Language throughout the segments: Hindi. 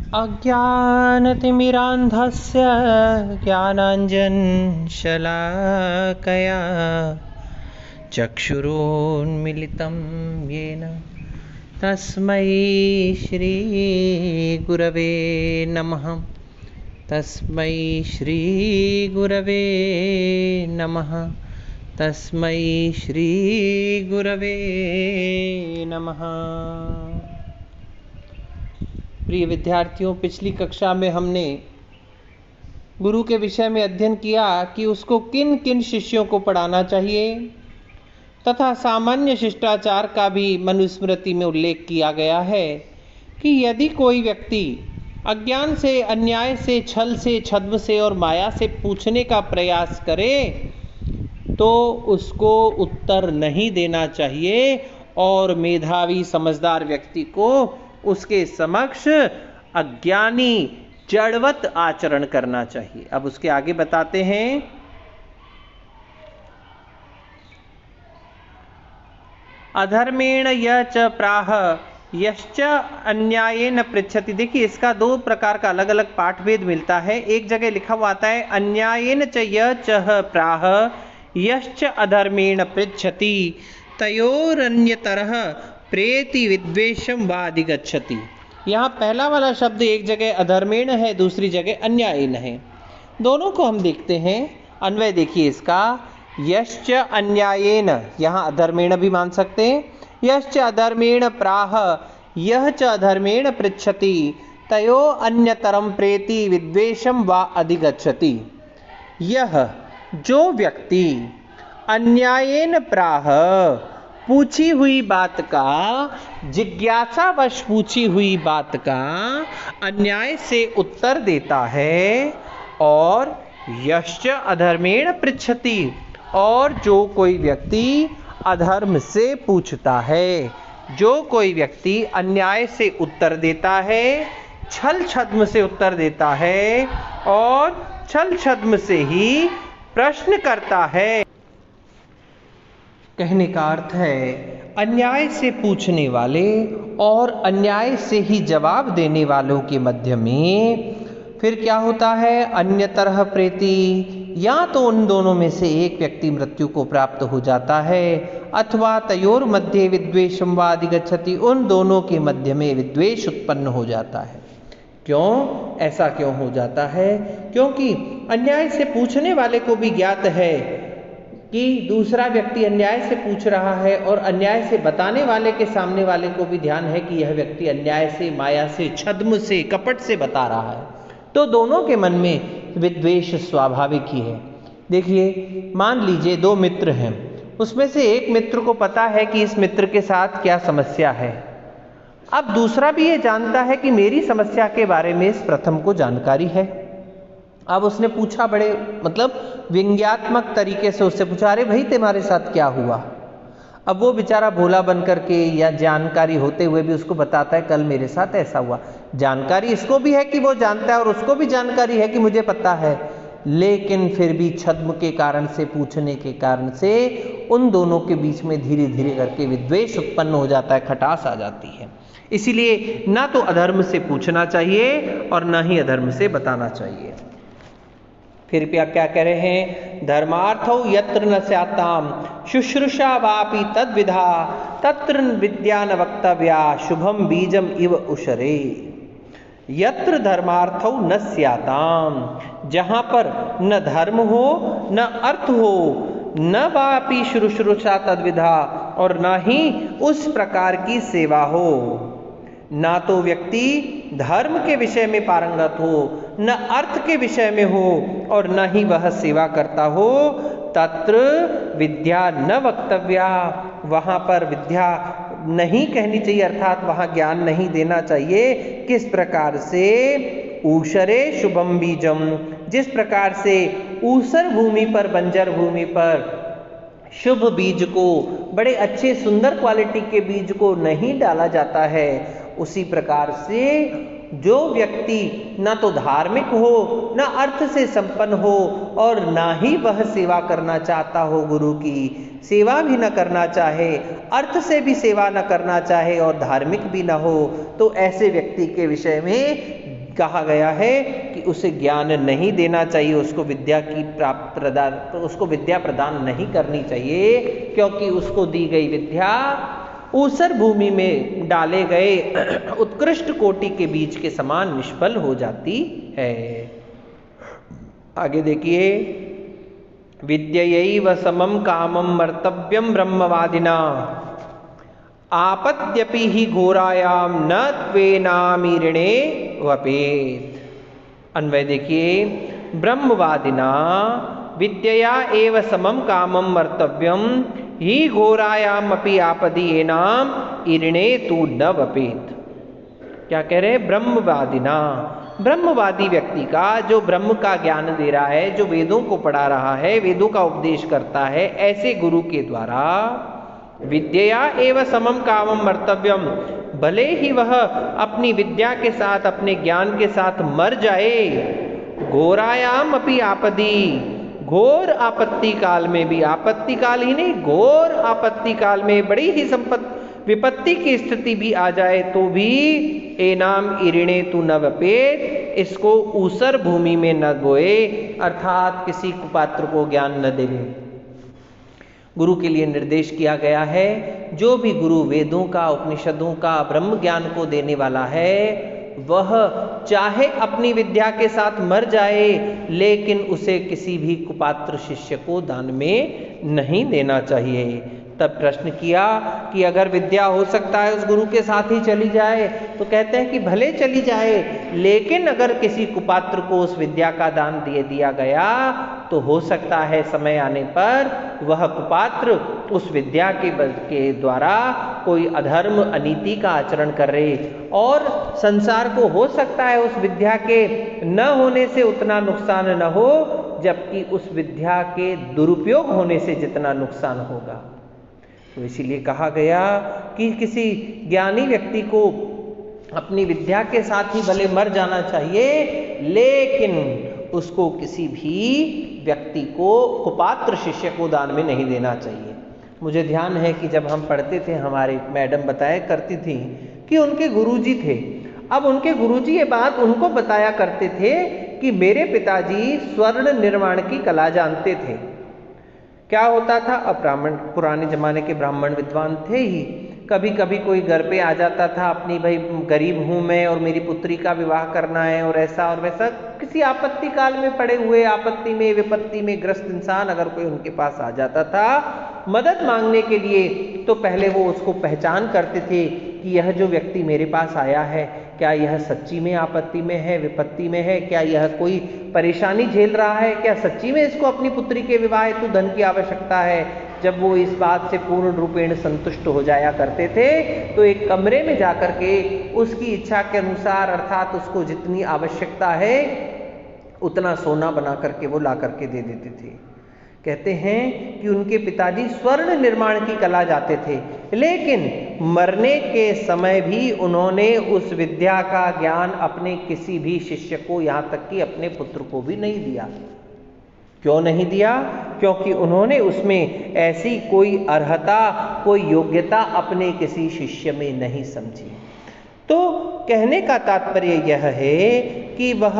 अज्ञानतिमिरान्धस्य ज्ञानाञ्जनशलाकया चक्षुरुन्मीलितं येन तस्मै श्रीगुरवे नमः। तस्मै श्रीगुरवे नमः। तस्मै श्रीगुरवे नमः। प्रिय विद्यार्थियों, पिछली कक्षा में हमने गुरु के विषय में अध्ययन किया कि उसको किन किन शिष्यों को पढ़ाना चाहिए तथा सामान्य शिष्टाचार का भी मनुस्मृति में उल्लेख किया गया है कि यदि कोई व्यक्ति अज्ञान से, अन्याय से, छल से, छद्म से और माया से पूछने का प्रयास करे तो उसको उत्तर नहीं देना चाहिए और मेधावी समझदार व्यक्ति को उसके समक्ष अज्ञानी जड़वत आचरण करना चाहिए। अब उसके आगे बताते हैं, अधर्मेण य च प्राह यश्च अन्यायेन पृच्छति। देखिए, इसका दो प्रकार का अलग अलग पाठभेद मिलता है। एक जगह लिखा हुआ आता है अन्यायेन च य च प्राह यश्च अधर्मेण पृच्छति तयोरन्यतरः प्रेति विद्वेषम वा अधिगच्छति। यहाँ पहला वाला शब्द एक जगह अधर्मेण है, दूसरी जगह अन्यायेन है। दोनों को हम देखते हैं। अन्वय देखिए इसका, यश्च अन्यायेन, यहाँ अधर्मेण भी मान सकते हैं। यश्च अधर्मेण प्राह यह च अधर्मेण पृच्छति तयो अन्यतरम प्रेति विद्वेषम वा अधिगच्छति। यह जो व्यक्ति अन्यायेन प्राह, पूछी हुई बात का, जिज्ञासावश पूछी हुई बात का अन्याय से उत्तर देता है, और यश्च अधर्मेण पृच्छति, और जो कोई व्यक्ति अधर्म से पूछता है, जो कोई व्यक्ति अन्याय से उत्तर देता है, छल छद्म से उत्तर देता है और छल छद्म से ही प्रश्न करता है। कहने का अर्थ है अन्याय से पूछने वाले और अन्याय से ही जवाब देने वालों के मध्य में फिर क्या होता है, अन्यतरः प्रेति, या तो उन दोनों में से एक व्यक्ति मृत्यु को प्राप्त हो जाता है, अथवा तयोर मध्य विद्वेषम वा अधिगच्छति, उन दोनों के मध्य में विद्वेष उत्पन्न हो जाता है। क्यों ऐसा क्यों हो जाता है? क्योंकि अन्याय से पूछने वाले को भी ज्ञात है कि दूसरा व्यक्ति अन्याय से पूछ रहा है, और अन्याय से बताने वाले के सामने वाले को भी ध्यान है कि यह व्यक्ति अन्याय से, माया से, छद्म से, कपट से बता रहा है। तो दोनों के मन में विद्वेष स्वाभाविक ही है। देखिए, मान लीजिए दो मित्र हैं, उसमें से एक मित्र को पता है कि इस मित्र के साथ क्या समस्या है। अब दूसरा भी ये जानता है कि मेरी समस्या के बारे में इस प्रथम को जानकारी है। अब उसने पूछा, बड़े व्यंग्यात्मक तरीके से उससे पूछा, अरे भाई तुम्हारे साथ क्या हुआ? अब वो बेचारा भोला बन करके या जानकारी होते हुए भी उसको बताता है, कल मेरे साथ ऐसा हुआ। जानकारी इसको भी है कि वो जानता है और उसको भी जानकारी है कि मुझे पता है, लेकिन फिर भी छद्म के कारण से, पूछने के कारण से उन दोनों के बीच में धीरे धीरे करके विद्वेष उत्पन्न हो जाता है, खटास आ जाती है। इसीलिए ना तो अधर्म से पूछना चाहिए और ना ही अधर्म से बताना चाहिए। फिर क्या कह रहे हैं, धर्मार्थौ यत्र न स्याताम शुश्रूषा वापि तद्विधा तत्र विद्या न वक्तव्या शुभम बीजम इव उशरे। यत्र धर्मार्थौ न स्याताम, जहाँ पर न धर्म हो, न अर्थ हो, न वापि शुश्रूषा तद्विधा, और न ही उस प्रकार की सेवा हो। ना तो व्यक्ति धर्म के विषय में पारंगत हो, न अर्थ के विषय में हो, और न ही वह सेवा करता हो, तत्र विद्या न वक्तव्या, वहाँ पर विद्या नहीं कहनी चाहिए, अर्थात वहाँ ज्ञान नहीं देना चाहिए। किस प्रकार से? ऊषरे शुभम बीजम, जिस प्रकार से ऊसर भूमि पर, बंजर भूमि पर शुभ बीज को, बड़े अच्छे सुंदर क्वालिटी के बीज को नहीं डाला जाता है, उसी प्रकार से जो व्यक्ति ना तो धार्मिक हो, ना अर्थ से संपन्न हो, और ना ही वह सेवा करना चाहता हो, गुरु की सेवा भी न करना चाहे, अर्थ से भी सेवा न करना चाहे और धार्मिक भी न हो, तो ऐसे व्यक्ति के विषय में कहा गया है कि उसे ज्ञान नहीं देना चाहिए, उसको विद्या की उसको विद्या प्रदान नहीं करनी चाहिए, क्योंकि उसको दी गई विद्या ऊसर भूमि में डाले गए उत्कृष्ट कोटि के बीज के समान निष्फल हो जाती है। आगे देखिए, विद्ययैव समम कामम मर्तव्यम ब्रह्मवादिना आपद्यपि ही घोरायाम न त्वेनामीरिणे वपेत। अन्वय देखिए, ब्रह्मवादिना विद्यया एव समम कामम मर्तव्यम ही घोरायाम अपि आपदि एनाम इरिणे तू न वपेत। क्या कह रहे हैं? ब्रह्मवादिना, ब्रह्मवादी व्यक्ति का, जो ब्रह्म का ज्ञान दे रहा है, जो वेदों को पढ़ा रहा है, वेदों का उपदेश करता है, ऐसे गुरु के द्वारा विद्या एवं समम कामम मर्तव्यम, भले ही वह अपनी विद्या के साथ, अपने ज्ञान के साथ मर जाए, घोरायाम अपि आपदी, घोर आपत्ति काल में भी, आपत्ति काल ही नहीं, घोर आपत्ति काल में, बड़ी ही विपत्ति की स्थिति भी आ जाए तो भी एनाम इरिणे तू न वपेत, इसको ऊसर भूमि में न बोए, अर्थात किसी कुपात्र को ज्ञान न देवे। गुरु के लिए निर्देश किया गया है, जो भी गुरु वेदों का, उपनिषदों का, ब्रह्म ज्ञान को देने वाला है, वह चाहे अपनी विद्या के साथ मर जाए, लेकिन उसे किसी भी कुपात्र शिष्य को दान में नहीं देना चाहिए। तब प्रश्न किया कि अगर विद्या हो सकता है उस गुरु के साथ ही चली जाए, तो कहते हैं कि भले चली जाए, लेकिन अगर किसी कुपात्र को उस विद्या का दान दिया गया, तो हो सकता है समय आने पर वह कुपात्र उस विद्या के द्वारा कोई अधर्म, अनीति का आचरण करे, और संसार को हो सकता है उस विद्या के न होने से उतना नुकसान न हो, जबकि उस विद्या के दुरुपयोग होने से जितना नुकसान होगा। तो इसीलिए कहा गया कि किसी ज्ञानी व्यक्ति को अपनी विद्या के साथ ही भले मर जाना चाहिए, लेकिन उसको किसी भी व्यक्ति को, कुपात्र शिष्य को दान में नहीं देना चाहिए। मुझे ध्यान है कि जब हम पढ़ते थे, हमारे मैडम बताया करती थी कि उनके गुरुजी थे। अब उनके गुरुजी ये बात उनको बताया करते थे कि मेरे पिताजी स्वर्ण निर्माण की कला जानते थे। क्या होता था, अब ब्राह्मण, पुराने जमाने के ब्राह्मण विद्वान थे ही, कभी कभी कोई घर पे आ जाता था, अपनी भाई गरीब हूँ मैं और मेरी पुत्री का विवाह करना है और ऐसा और वैसा, किसी आपत्ति काल में पड़े हुए, आपत्ति में, विपत्ति में ग्रस्त इंसान अगर कोई उनके पास आ जाता था मदद मांगने के लिए, तो पहले वो उसको पहचान करते थे कि यह जो व्यक्ति मेरे पास आया है, क्या यह सच्ची में आपत्ति में है, विपत्ति में है, क्या यह कोई परेशानी झेल रहा है, क्या सच्ची में इसको अपनी पुत्री के विवाह हेतु धन की आवश्यकता है। जब वो इस बात से पूर्ण रूपेण संतुष्ट हो जाया करते थे, तो एक कमरे में जाकर के उसकी इच्छा के अनुसार, अर्थात उसको जितनी आवश्यकता है उतना सोना बना करके वो ला करके दे देते थे। कहते हैं कि उनके पिताजी स्वर्ण निर्माण की कला जाते थे, लेकिन मरने के समय भी उन्होंने उस विद्या का ज्ञान अपने किसी भी शिष्य को, यहाँ तक कि अपने पुत्र को भी नहीं दिया। क्यों नहीं दिया? क्योंकि उन्होंने उसमें ऐसी कोई अर्हता, कोई योग्यता अपने किसी शिष्य में नहीं समझी। तो कहने का तात्पर्य यह है कि वह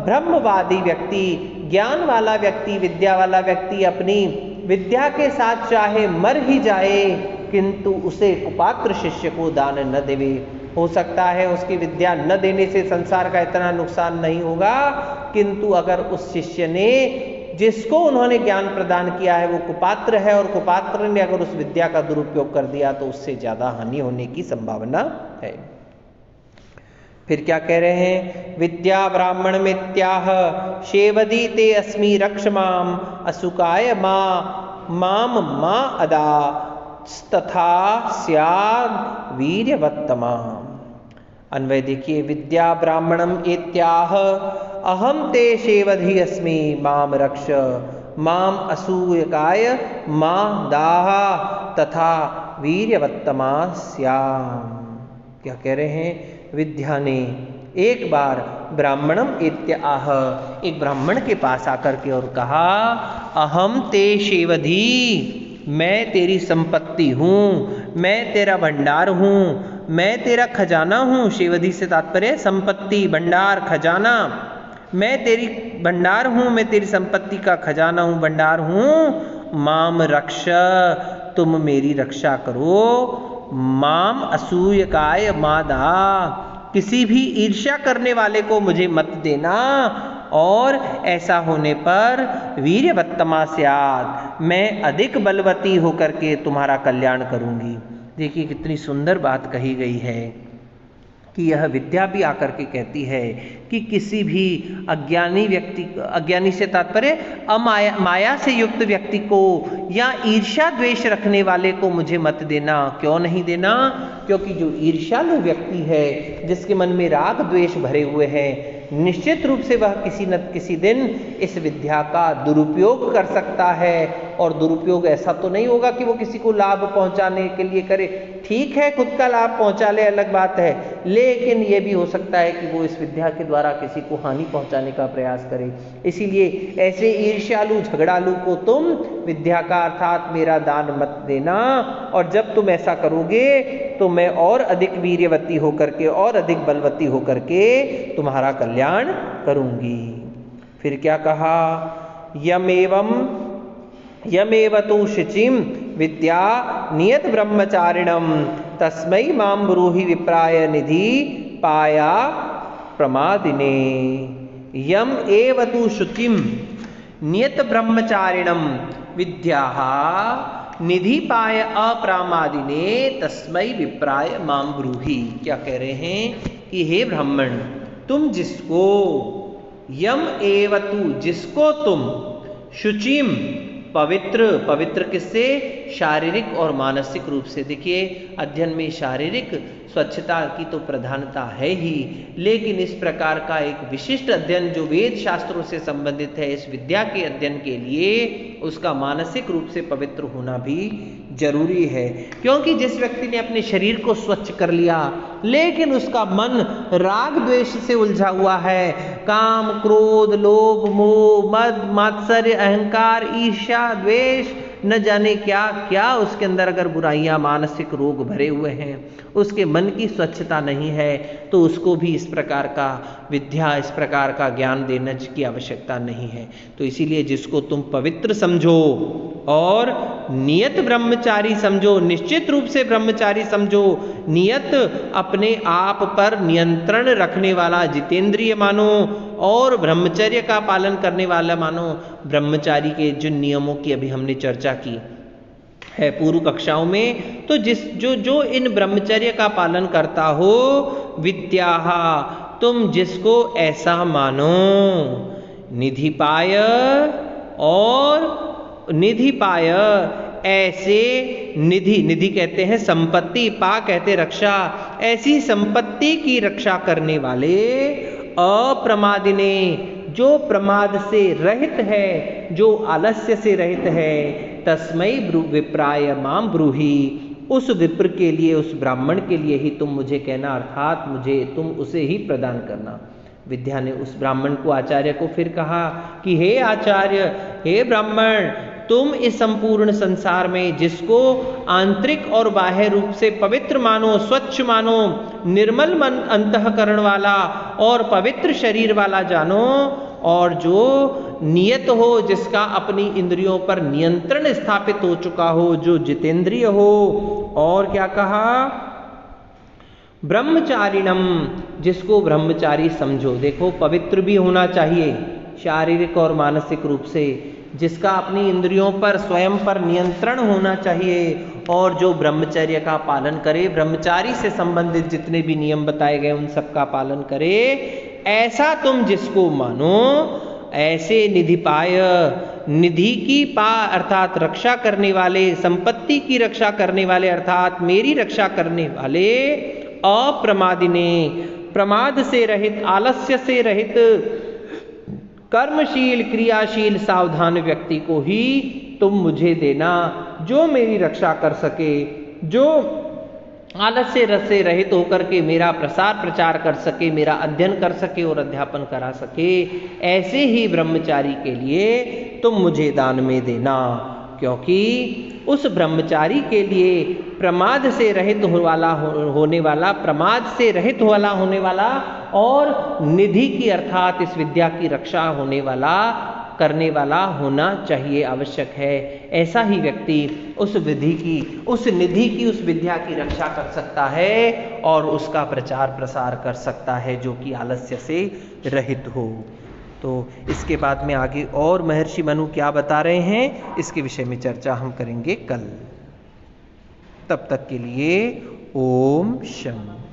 ब्रह्मवादी व्यक्ति, ज्ञान वाला व्यक्ति, विद्या वाला व्यक्ति अपनी विद्या के साथ चाहे मर ही जाए, किंतु उसे कुपात्र शिष्य को दान न देवे। हो सकता है उसकी विद्या न देने से संसार का इतना नुकसान नहीं होगा, किंतु अगर उस शिष्य ने, जिसको उन्होंने ज्ञान प्रदान किया है, वो कुपात्र है और कुपात्र ने अगर उस विद्या का दुरुपयोग कर दिया, तो उससे ज्यादा हानि होने की संभावना है। फिर क्या कह रहे हैं? विद्या ब्राह्मण मित्याह शेवदी ते अस्मि रक्ष माम असुकाय माम मा अदा तथा स्याद वीर्यवत्तमा। अन्वय देखिए, विद्या ब्राह्मणम इत्याह अहम ते शेवधि अस्मि माम रक्ष माम असूयकाय मा दाह तथा वीर्यवत्तमा स्याम। क्या कह रहे हैं? विद्या ने एक बार ब्राह्मणम इत्याह, एक ब्राह्मण के पास आकर के और कहा, अहम ते शेवधि, मैं तेरी संपत्ति हूँ, मैं तेरा भंडार हूँ, मैं तेरा खजाना हूँ। शेवधि से तात्पर्य संपत्ति, भंडार, खजाना। मैं तेरी भंडार हूँ, मैं तेरी संपत्ति का खजाना हूँ, भंडार हूँ। माम रक्ष, तुम मेरी रक्षा करो। माम असूयकाय मादा, किसी भी ईर्ष्या करने वाले को मुझे मत देना। और ऐसा होने पर वीर्यवत्तमा स्यात्, मैं अधिक बलवती होकर के तुम्हारा कल्याण करूंगी। देखिए कितनी सुंदर बात कही गई है कि यह विद्या भी आकर के कहती है कि किसी भी अज्ञानी व्यक्ति, अज्ञानी से तात्पर्य माया से युक्त व्यक्ति को या ईर्ष्या द्वेष रखने वाले को मुझे मत देना। क्यों नहीं देना? क्योंकि जो ईर्ष्यालु व्यक्ति है, जिसके मन में राग द्वेष भरे हुए हैं, निश्चित रूप से वह किसी न किसी दिन इस विद्या का दुरुपयोग कर सकता है। और दुरुपयोग ऐसा तो नहीं होगा कि वो किसी को लाभ पहुंचाने के लिए करे। ठीक है, खुद का लाभ पहुंचा ले, अलग बात है, लेकिन ये भी हो सकता है कि वो इस विद्या के द्वारा किसी को हानि पहुंचाने का प्रयास करे। इसीलिए ऐसे ईर्ष्यालु झगड़ालु को तुम विद्या का अर्थात मेरा दान मत देना। और जब तुम ऐसा करोगे तो मैं और अधिक वीर्यवती होकर के और अधिक बलवती होकर के तुम्हारा कल्याण करूंगी। फिर क्या कहा? यमेव तु शुचिम विद्या नियत ब्रह्मचारिणम तस्मै मां ब्रूहि विप्राय निधि पाया प्रमादिने। यम एव तु शुचिम नियत ब्रह्मचारिणम विद्या निधि पाय अप्रामादिने तस्मै विप्राय मां ब्रूहि। क्या कह रहे हैं कि हे ब्राह्मण, तुम जिसको, यम एव तु, जिसको तुम, शुचिम, पवित्र, पवित्र किससे? शारीरिक और मानसिक रूप से। देखिए अध्ययन में शारीरिक स्वच्छता की तो प्रधानता है ही, लेकिन इस प्रकार का एक विशिष्ट अध्ययन जो वेद शास्त्रों से संबंधित है, इस विद्या के अध्ययन के लिए उसका मानसिक रूप से पवित्र होना भी जरूरी है। क्योंकि जिस व्यक्ति ने अपने शरीर को स्वच्छ कर लिया लेकिन उसका मन राग द्वेष से उलझा हुआ है, काम, क्रोध, लोभ, मोह, मद, मात्सर्य, अहंकार, ईर्ष्या, द्वेष, न जाने क्या क्या उसके अंदर अगर बुराइयां, मानसिक रोग भरे हुए हैं, उसके मन की स्वच्छता नहीं है, तो उसको भी इस प्रकार का विद्या, इस प्रकार का ज्ञान देने की आवश्यकता नहीं है। तो इसीलिए जिसको तुम पवित्र समझो और नियत ब्रह्मचारी समझो, निश्चित रूप से ब्रह्मचारी समझो, नियत अपने आप पर नियंत्रण रखने वाला जितेंद्रिय मानो और ब्रह्मचर्य का पालन करने वाला मानो। ब्रह्मचारी के जिन नियमों की अभी हमने चर्चा की है पूर्व कक्षाओं में, तो जो इन ब्रह्मचर्य का पालन करता हो, विद्या, तुम जिसको ऐसा मानो, निधि पाय, और निधि पाय, ऐसे निधि, निधि कहते हैं संपत्ति, पा कहते रक्षा, ऐसी संपत्ति की रक्षा करने वाले, अप्रमादिने, जो प्रमाद से रहित है, जो आलस्य से रहित है, तस्मै विप्राय मां ब्रूहि, उस विप्र के लिए, उस ब्राह्मण के लिए ही तुम मुझे कहना, अर्थात मुझे तुम उसे ही प्रदान करना। विद्या ने उस ब्राह्मण को, आचार्य को फिर कहा कि हे आचार्य, हे ब्राह्मण, तुम इस संपूर्ण संसार में जिसको आंतरिक और बाह्य रूप से पवित्र मानो, स्वच्छ मानो, निर्मल मन अंतःकरण वाला और पवित्र शरीर वाला जानो, और जो नियत हो, जिसका अपनी इंद्रियों पर नियंत्रण स्थापित हो चुका हो, जो जितेंद्रिय हो, और क्या कहा? ब्रह्मचारिणम, जिसको ब्रह्मचारी समझो। देखो पवित्र भी होना चाहिए शारीरिक और मानसिक रूप से, जिसका अपनी इंद्रियों पर, स्वयं पर नियंत्रण होना चाहिए, और जो ब्रह्मचर्य का पालन करे, ब्रह्मचारी से संबंधित जितने भी नियम बताए गए उन सब का पालन करे, ऐसा तुम जिसको मानो, ऐसे निधि पाय, निधि की पा अर्थात रक्षा करने वाले, संपत्ति की रक्षा करने वाले अर्थात मेरी रक्षा करने वाले, अप्रमादिने, प्रमाद से रहित, आलस्य से रहित, कर्मशील, क्रियाशील, सावधान व्यक्ति को ही तुम मुझे देना, जो मेरी रक्षा कर सके, जो आलस्य रस से रहित होकर के मेरा प्रसार प्रचार कर सके, मेरा अध्ययन कर सके और अध्यापन करा सके, ऐसे ही ब्रह्मचारी के लिए तुम मुझे दान में देना। क्योंकि उस ब्रह्मचारी के लिए प्रमाद से रहित होने वाला और निधि की अर्थात इस विद्या की रक्षा करने वाला होना चाहिए, आवश्यक है। ऐसा ही व्यक्ति उस निधि की उस विद्या की रक्षा कर सकता है और उसका प्रचार प्रसार कर सकता है, जो कि आलस्य से रहित हो। तो इसके बाद में आगे और महर्षि मनु क्या बता रहे हैं, इसके विषय में चर्चा हम करेंगे कल। तब तक के लिए ओम शं।